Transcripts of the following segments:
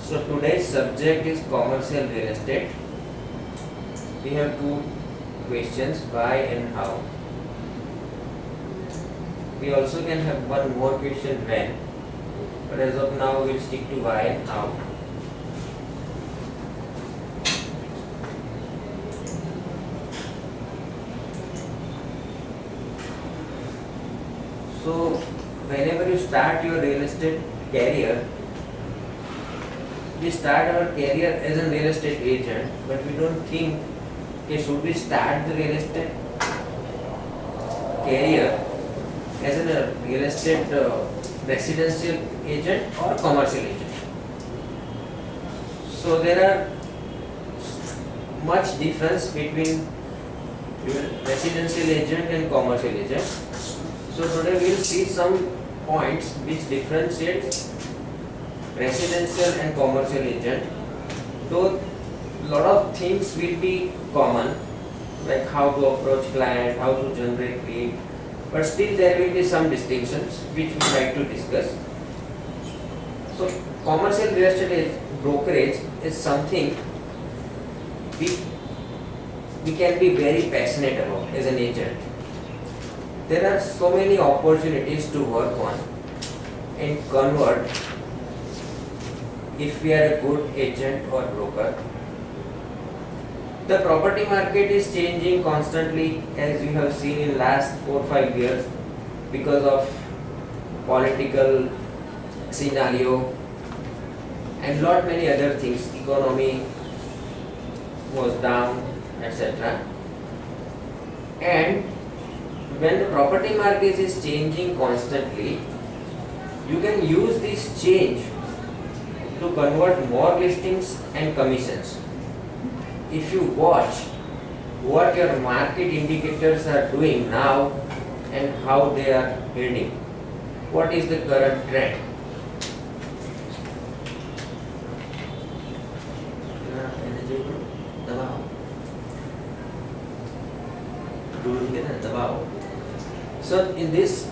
So today's subject is commercial real estate. We have two questions, why and how. We also can have one more question, when, but as of now we'll stick to why and how. So whenever you start your real estate career, we start our career as a real estate agent, but we don't think, okay, should we start the real estate career as a real estate residential agent or commercial agent. So there are much difference between residential agent and commercial agent. So today we will see some points which differentiate residential and commercial agent. Though lot of things will be common, like how to approach client, how to generate lead, but still there will be some distinctions which we like to discuss. So commercial real estate brokerage is something we can be very passionate about as an agent. There are so many opportunities to work on and convert if we are a good agent or broker. The property market is changing constantly, as you have seen in last 4-5 years, because of political scenario and lot many other things. Economy was down, etc. And when the property market is changing constantly, you can use this change to convert more listings and commissions. If you watch what your market indicators are doing now and how they are heading, what is the current trend? So in this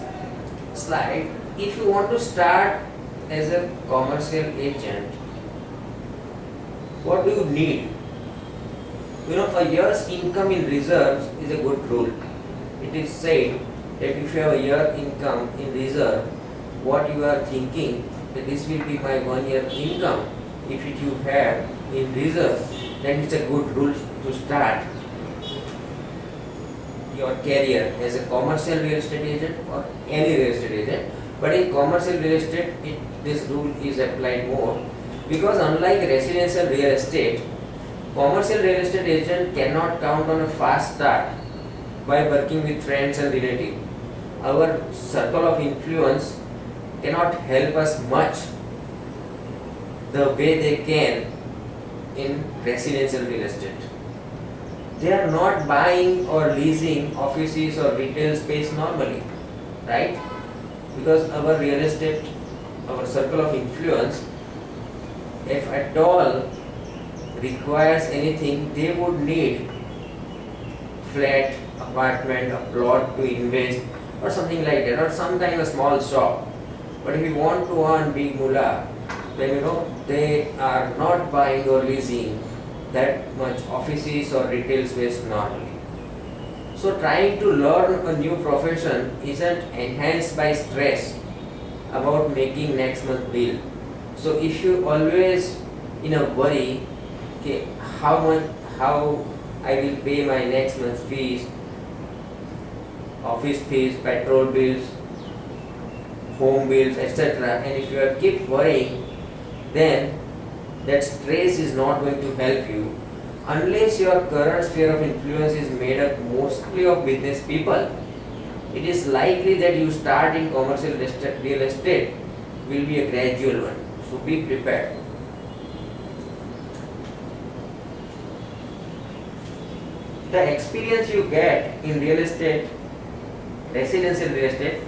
slide, if you want to start as a commercial agent, what do you need? You know, a year's income in reserves is a good rule. It is said that if you have a year income in reserve, what you are thinking that this will be my 1 year income, if it you have in reserve, then it's a good rule to start your career as a commercial real estate agent or any real estate agent. But in commercial real estate, this rule is applied more, because unlike residential real estate, commercial real estate agent cannot count on a fast start by working with friends and relatives. Our circle of influence cannot help us much the way they can in residential real estate. They are not buying or leasing offices or retail space normally, right? Because our real estate, our circle of influence, if at all requires anything, they would need flat, apartment, a plot to invest or something like that, or some kind of small shop. But if you want to earn big mullah, then they are not buying or leasing that much offices or retail space normally. So trying to learn a new profession isn't enhanced by stress about making next month bill. So if you always in a worry, okay, how I will pay my next month's fees, office fees, petrol bills, home bills, etc. And if you keep worrying, then that stress is not going to help you unless your current sphere of influence is made up mostly of business people. It is likely that you start in commercial real estate will be a gradual one. So be prepared. The experience you get in real estate, residential real estate,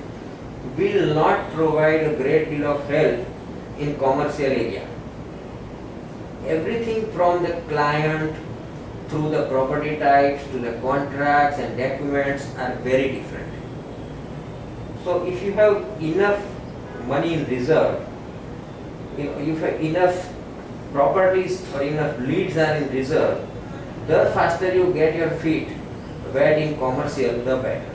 will not provide a great deal of help in commercial area. Everything from the client through the property types to the contracts and documents are very different. So if you have enough money in reserve, you have enough properties or enough leads are in reserve, the faster you get your feet wet in commercial, the better.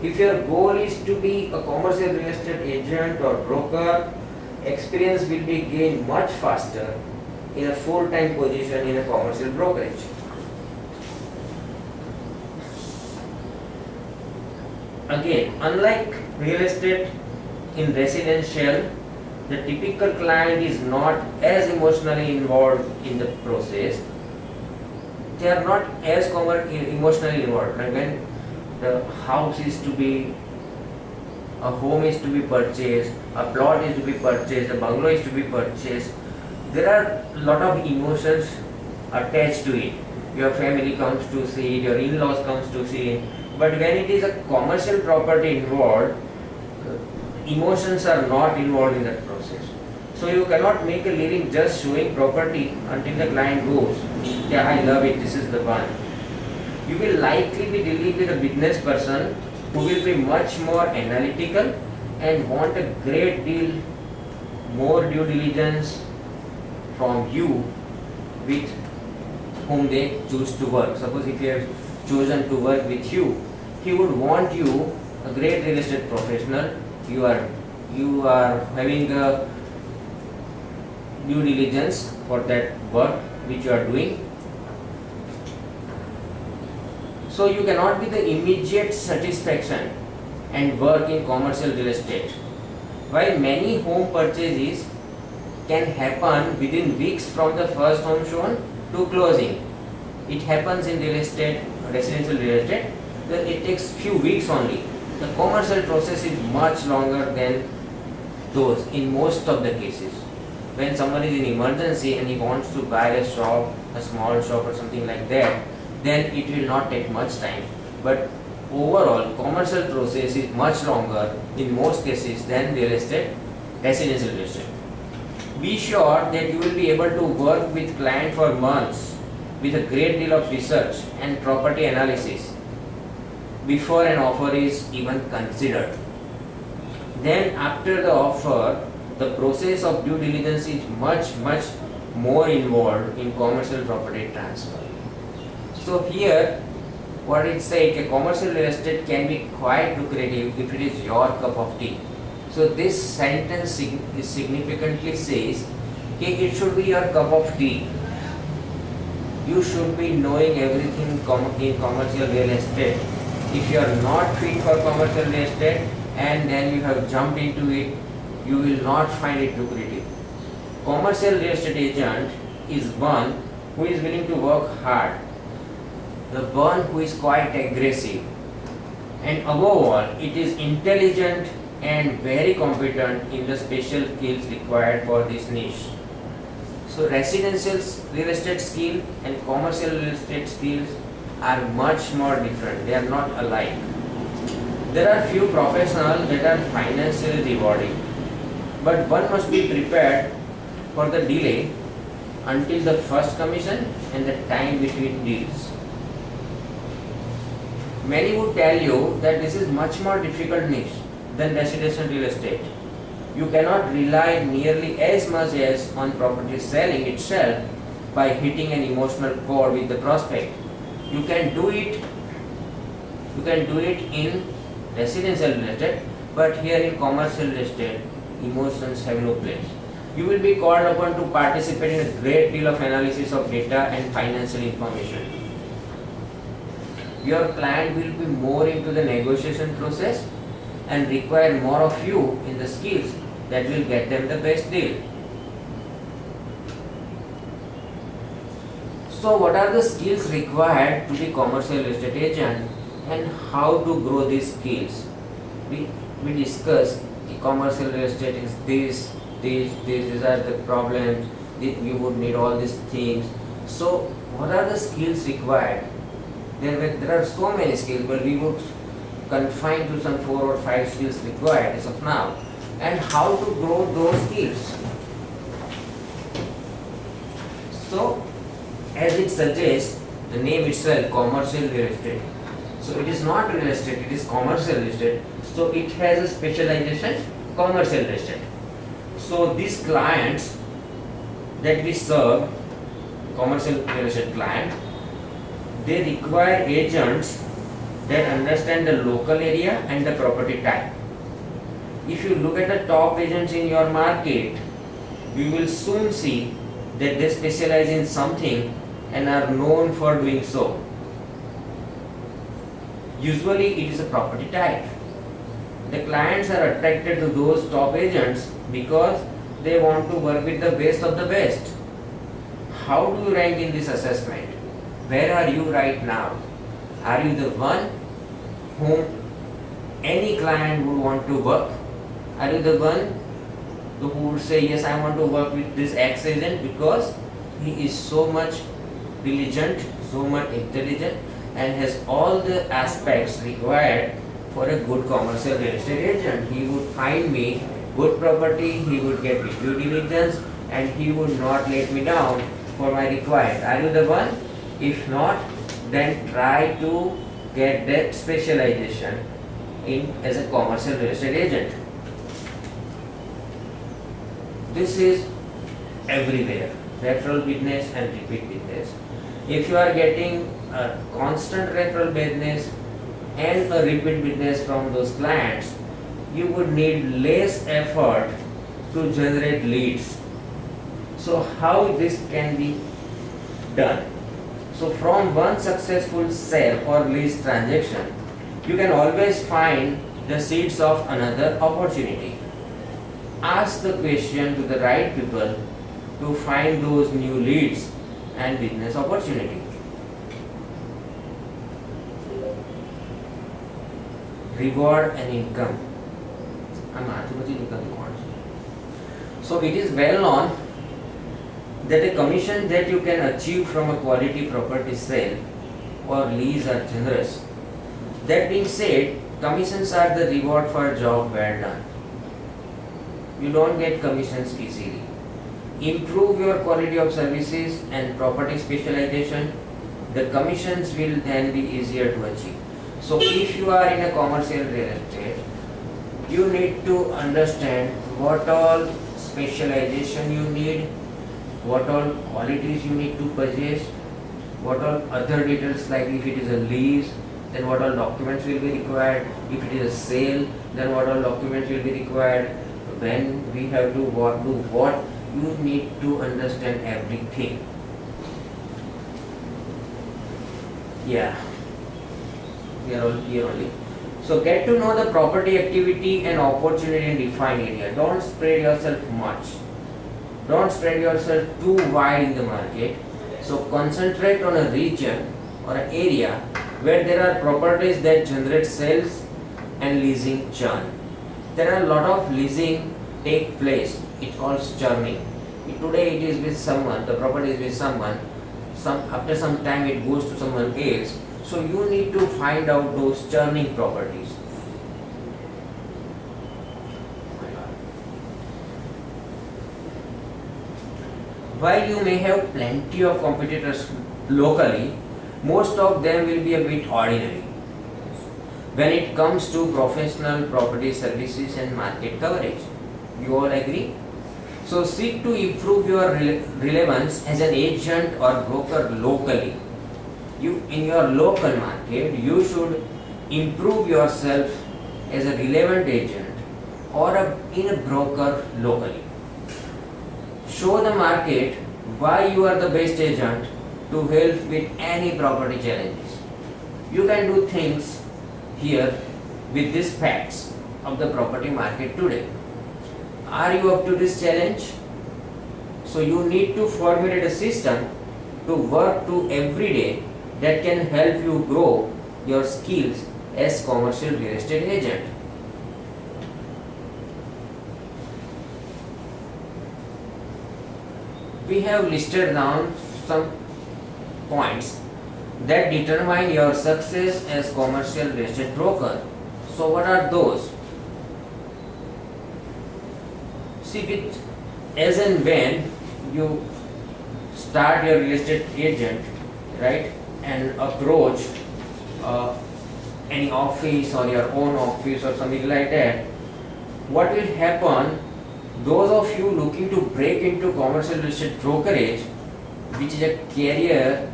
If your goal is to be a commercial real estate agent or broker, experience will be gained much faster in a full-time position in a commercial brokerage. Again, unlike real estate in residential, the typical client is not as emotionally involved in the process. They are not as emotionally involved. Like when the house is to be, a home is to be purchased, a plot is to be purchased, a bungalow is to be purchased, there are a lot of emotions attached to it. Your family comes to see it, your in-laws comes to see it. But when it is a commercial property involved, emotions are not involved in that process. So you cannot make a living just showing property until the client goes, yeah, I love it, this is the one. You will likely be dealing with a business person who will be much more analytical and want a great deal more due diligence from you with whom they choose to work. Suppose if you have chosen to work with you, he would want you a great real estate professional. You are having a due diligence for that work which you are doing. So you cannot be the immediate satisfaction and work in commercial real estate. While many home purchases can happen within weeks from the first home shown to closing, it happens in real estate, residential real estate, that it takes few weeks only. The commercial process is much longer than those in most of the cases. When someone is in emergency and he wants to buy a shop, a small shop or something like that, then it will not take much time. But overall, commercial process is much longer in most cases than real estate, residential real estate. Be sure that you will be able to work with client for months with a great deal of research and property analysis before an offer is even considered. Then after the offer, the process of due diligence is much more involved in commercial property transfer. So here, what it says, a commercial real estate can be quite lucrative if it is your cup of tea. So this sentence significantly says, okay, it should be your cup of tea. You should be knowing everything in commercial real estate. If you are not fit for commercial real estate and then you have jumped into it, you will not find it lucrative. Commercial real estate agent is one who is willing to work hard, the one who is quite aggressive, and above all, it is intelligent and very competent in the special skills required for this niche. So residential real estate skill and commercial real estate skills are much more different. They are not alike. There are few professionals that are financially rewarding, but one must be prepared for the delay until the first commission and the time between deals. Many would tell you that this is much more difficult niche than residential real estate. You cannot rely nearly as much as on property selling itself by hitting an emotional chord with the prospect. You can do it in residential real estate, but here in commercial real estate, emotions have no place. You will be called upon to participate in a great deal of analysis of data and financial information. Your client will be more into the negotiation process and require more of you in the skills that will get them the best deal. So what are the skills required to be commercial real estate agent and how to grow these skills? We discussed the commercial real estate is these are the problems, you would need all these things. So what are the skills required? There are so many skills, but we would confine to some 4 or 5 skills required as of now. And how to grow those skills? So, as it suggests, the name itself, commercial real estate. So it is not real estate, it is commercial real estate. So it has a specialization, commercial real estate. So these clients that we serve, commercial real estate client, they require agents that understand the local area and the property type. If you look at the top agents in your market, you will soon see that they specialize in something and are known for doing so. Usually it is a property type. The clients are attracted to those top agents because they want to work with the best of the best. How do you rank in this assessment? Where are you right now? Are you the one whom any client would want to work? Are you the one who would say, yes, I want to work with this X agent because he is so much diligent, so much intelligent, and has all the aspects required for a good commercial real estate agent. He would find me good property, he would get me due diligence, and he would not let me down for my required. Are you the one? If not, then try to get that specialization in as a commercial real estate agent. This is everywhere, referral business and repeat business. If you are getting a constant referral business and a repeat business from those clients, you would need less effort to generate leads. So how this can be done? So from one successful sale or lease transaction, you can always find the seeds of another opportunity. Ask the question to the right people to find those new leads and business opportunity. Reward and income. So it is well known that the commission that you can achieve from a quality property sale or lease are generous. That being said, commissions are the reward for a job well done. You don't get commissions easily. Improve your quality of services and property specialization, the commissions will then be easier to achieve. So if you are in a commercial real estate, you need to understand what all specialization you need, what all qualities you need to possess, what all other details, like if it is a lease, then what all documents will be required, if it is a sale, then what all documents will be required, when we have to do what, you need to understand everything. Yeah, we are all here only. So get to know the property activity and opportunity in defined area. Don't spread yourself much. Don't spread yourself too wide in the market. So concentrate on a region or an area where there are properties that generate sales and leasing churn. There are a lot of leasing take place. It calls churning. Today it is with someone, the property is with someone. After some time it goes to someone else. So you need to find out those churning properties. While you may have plenty of competitors locally, most of them will be a bit ordinary when it comes to professional property services and market coverage. You all agree? So seek to improve your relevance as an agent or broker locally. In your local market, you should improve yourself as a relevant agent or in a broker locally. Show the market why you are the best agent to help with any property challenges. You can do things here with these facts of the property market today. Are you up to this challenge? So you need to formulate a system to work to every day that can help you grow your skills as commercial real estate agent. We have listed down some points that determine your success as commercial real estate broker. So what are those? See, as and when you start your real estate agent, right, and approach any office or your own office or something like that, what will happen Those of you looking to break into commercial real estate brokerage, which is a career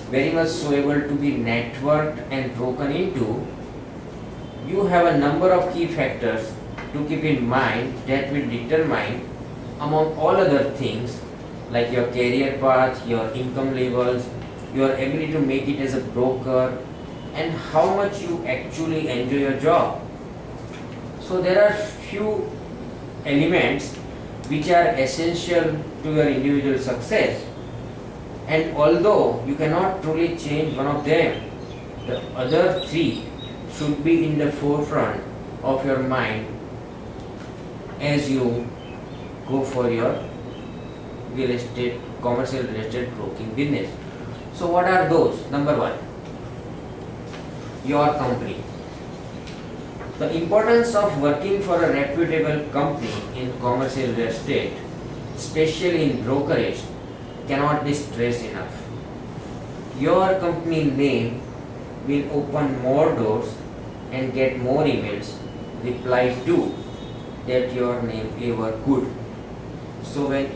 very much so able to be networked and broken into, you have a number of key factors to keep in mind that will determine, among all other things, like your career path, your income levels, your ability to make it as a broker, and how much you actually enjoy your job. So there are few elements which are essential to your individual success, and although you cannot truly change one of them, the other three should be in the forefront of your mind as you go for your real estate, commercial real estate broking business. So what are those? Number one, your company. The importance of working for a reputable company in commercial real estate, especially in brokerage, cannot be stressed enough. Your company name will open more doors and get more emails replied to that your name ever could. So when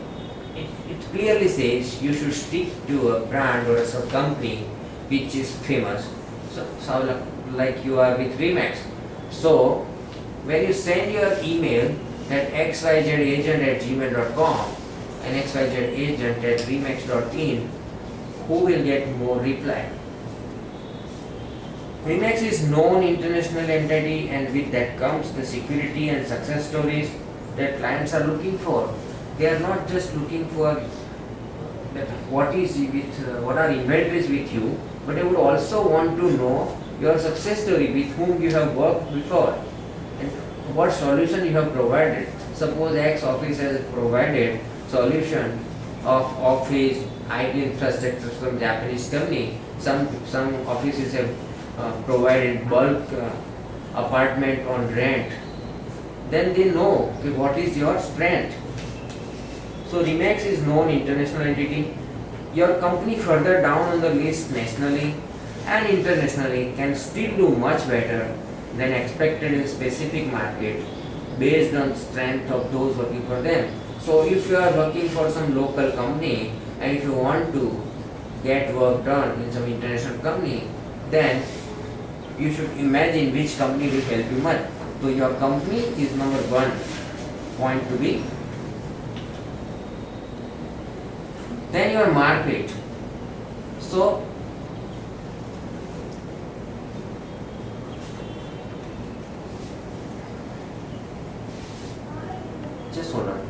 it clearly says you should stick to a brand or a company which is famous. So like you are with Remax. So when you send your email at xyzagent@gmail.com and xyzagent@remax.in, who will get more reply? Remax is known international entity, and with that comes the security and success stories that clients are looking for. They are not just looking for that what are inventories with you, but they would also want to know your success story, with whom you have worked before and what solution you have provided. Suppose X office has provided solution of office IT infrastructure from Japanese company. Some offices have provided bulk apartment on rent. Then they know what is your strength. So Remax is known international entity. Your company further down on the list nationally and internationally can still do much better than expected in specific market based on strength of those working for them. So if you are working for some local company and if you want to get work done in some international company, then you should imagine which company will help you much. So your company is number one point to be. Then your market. So just hold on.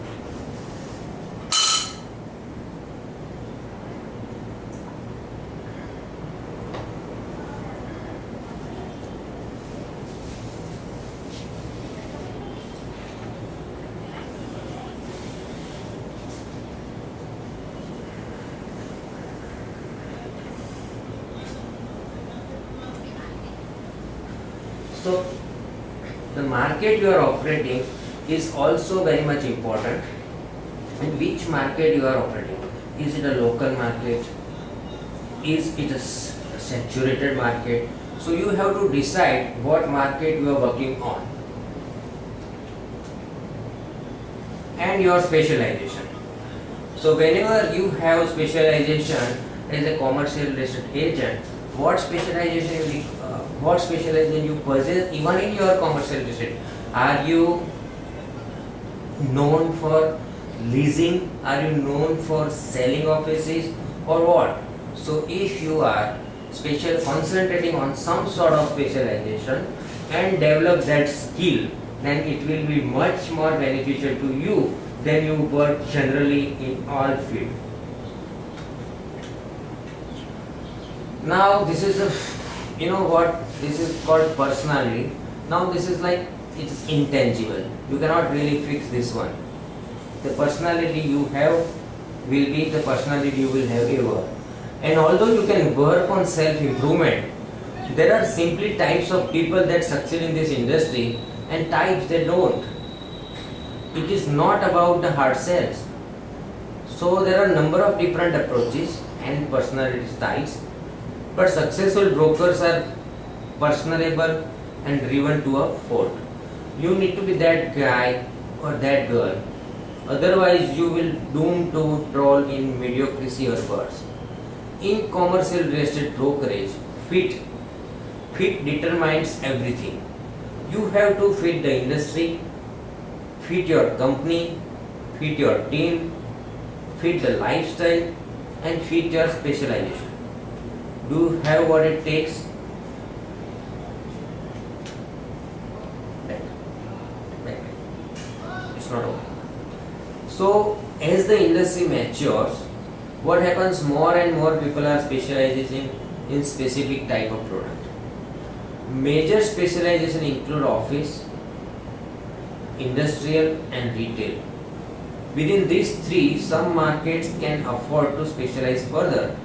So the market you are operating is also very much important. In which market you are operating? Is it a local market? Is it a saturated market? So you have to decide what market you are working on and your specialization. So whenever you have specialization as a commercial real estate agent, what specialization you possess even in your commercial real estate? Are you known for leasing? Are you known for selling offices or what? So if you are concentrating on some sort of specialization and develop that skill, then it will be much more beneficial to you than you work generally in all fields. Now this is this is called personality. Now this is like, it is intangible. You cannot really fix this one. The personality you have will be the personality you will have ever. And although you can work on self-improvement, there are simply types of people that succeed in this industry and types that don't. It is not about the hard sales. So there are a number of different approaches and personality styles, but successful brokers are personable and driven to a fault. You need to be that guy or that girl Otherwise, you will doom to troll in mediocrity or worse. In commercial real estate brokerage, fit fit determines everything. You have to fit the industry, fit your company, fit your team, fit the lifestyle, and fit your specialization. Do you have what it takes? Back, back. It's not over. So, as the industry matures, what happens, more and more people are specializing in specific type of product. Major specialization include office, industrial and retail. Within these three, some markets can afford to specialize further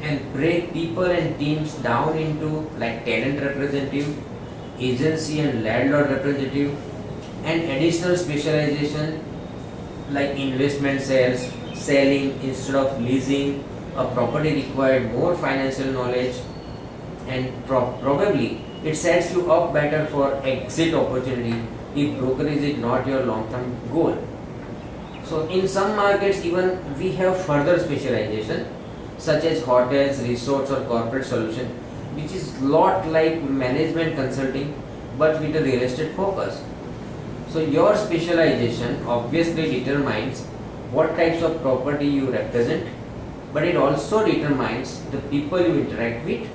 and break people and teams down into like tenant representative, agency and landlord representative, and additional specialization like investment sales, selling instead of leasing. A property required more financial knowledge, and probably it sets you up better for exit opportunity if brokerage is not your long-term goal. So in some markets even we have further specialization such as hotels, resorts or corporate solution, which is lot like management consulting but with a real estate focus. So your specialization obviously determines what types of property you represent, but it also determines the people you interact with,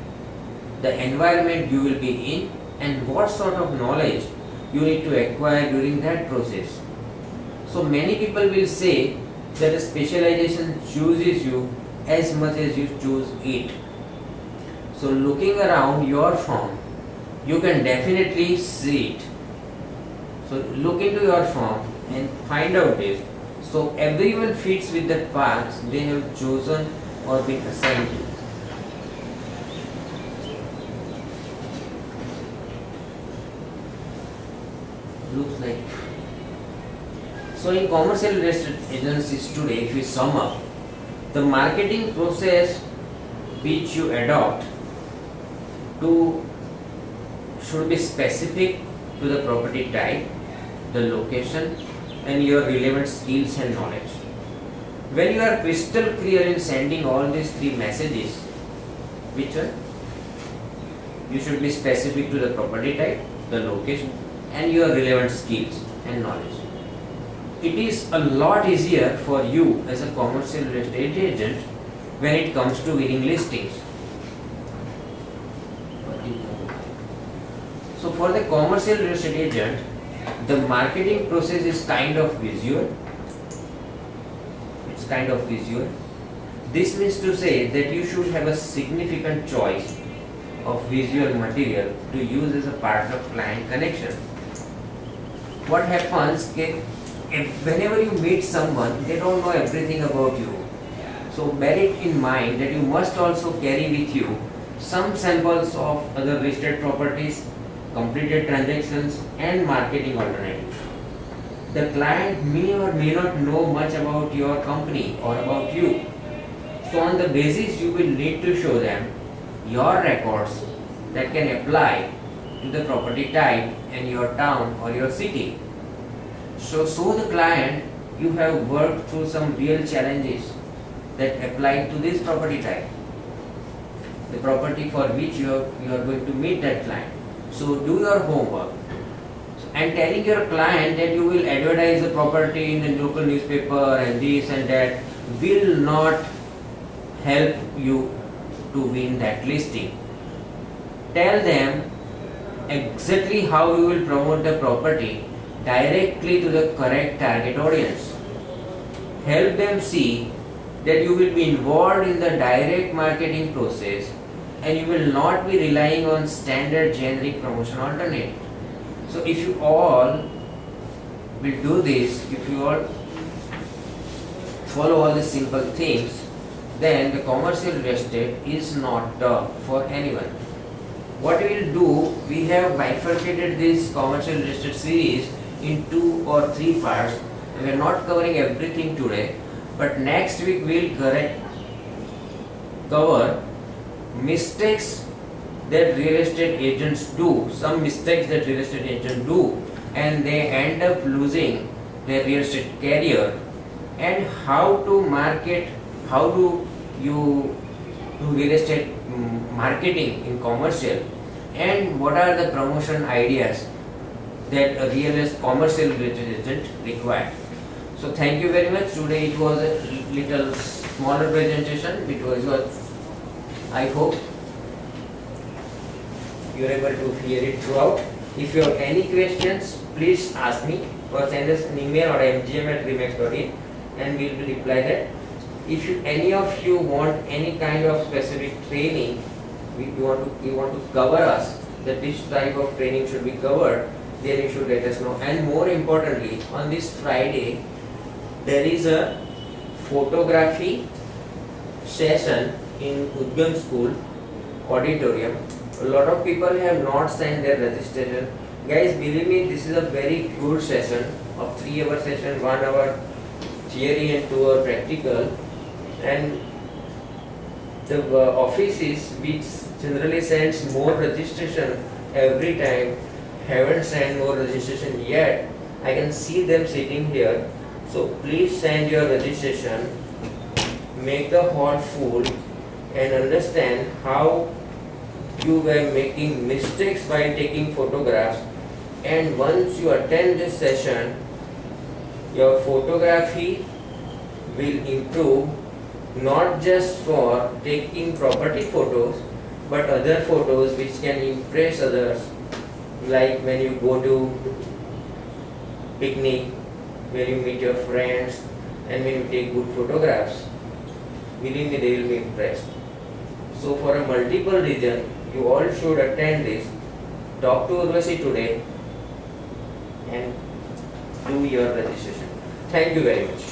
the environment you will be in, and what sort of knowledge you need to acquire during that process. So many people will say that a specialization chooses you as much as you choose it. So looking around your firm, you can definitely see it. So look into your firm and find out this. So everyone fits with the paths they have chosen or been assigned to. Looks like. So in commercial real estate agencies today, if we sum up, the marketing process which you adopt to should be specific to the property type, the location, and your relevant skills and knowledge. When you are crystal clear in sending all these three messages, which one? You should be specific to the property type, the location, and your relevant skills and knowledge. It is a lot easier for you as a commercial real estate agent when it comes to winning listings. So for the commercial real estate agent, the marketing process is kind of visual. It's kind of visual. This means to say that you should have a significant choice of visual material to use as a part of client connection. What happens if whenever you meet someone, they don't know everything about you. So bear it in mind that you must also carry with you some samples of other listed properties, completed transactions and marketing alternatives. The client may or may not know much about your company or about you. So on the basis you will need to show them your records that can apply to the property type and your town or your city. So the client you have worked through some real challenges that apply to this property type, the property for which you are going to meet that client. So do your homework. And telling your client that you will advertise the property in the local newspaper and this and that will not help you to win that listing. Tell them exactly how you will promote the property directly to the correct target audience. Help them see that you will be involved in the direct marketing process and you will not be relying on standard generic promotion alternate. So if you all will do this, if you all follow all these simple things, then the commercial real estate is not tough for anyone. What we will do, we have bifurcated this commercial real estate series in 2 or 3 parts. We are not covering everything today, but next week we will cover mistakes that real estate agents do, some mistakes that real estate agents do, and they end up losing their real estate career, and how to market, how do you do real estate marketing in commercial, and what are the promotion ideas that a commercial real estate agent require. So thank you very much. Today it was a little smaller presentation. I hope you are able to hear it throughout. If you have any questions, please ask me or send us an email or mgm@remax.in and we will reply that. If any of you want any kind of specific training, you want to cover us, that this type of training should be covered, then you should let us know. And more importantly, on this Friday, there is a photography session in Udgam School auditorium. A lot of people have not signed their registration. Guys, believe me, this is a very good session of 3-hour session, 1 hour theory and 2 hour practical. And the offices which generally sends more registration every time haven't sent more registration yet. I can see them sitting here. So please send your registration, make the hall full, and understand how you were making mistakes while taking photographs. And once you attend this session, your photography will improve, not just for taking property photos, but other photos which can impress others, like when you go to picnic, when you meet your friends, and when you take good photographs. Believe me, they will be impressed. So for a multiple reason, you all should attend this. Talk to Urvashi today and do your registration. Thank you very much.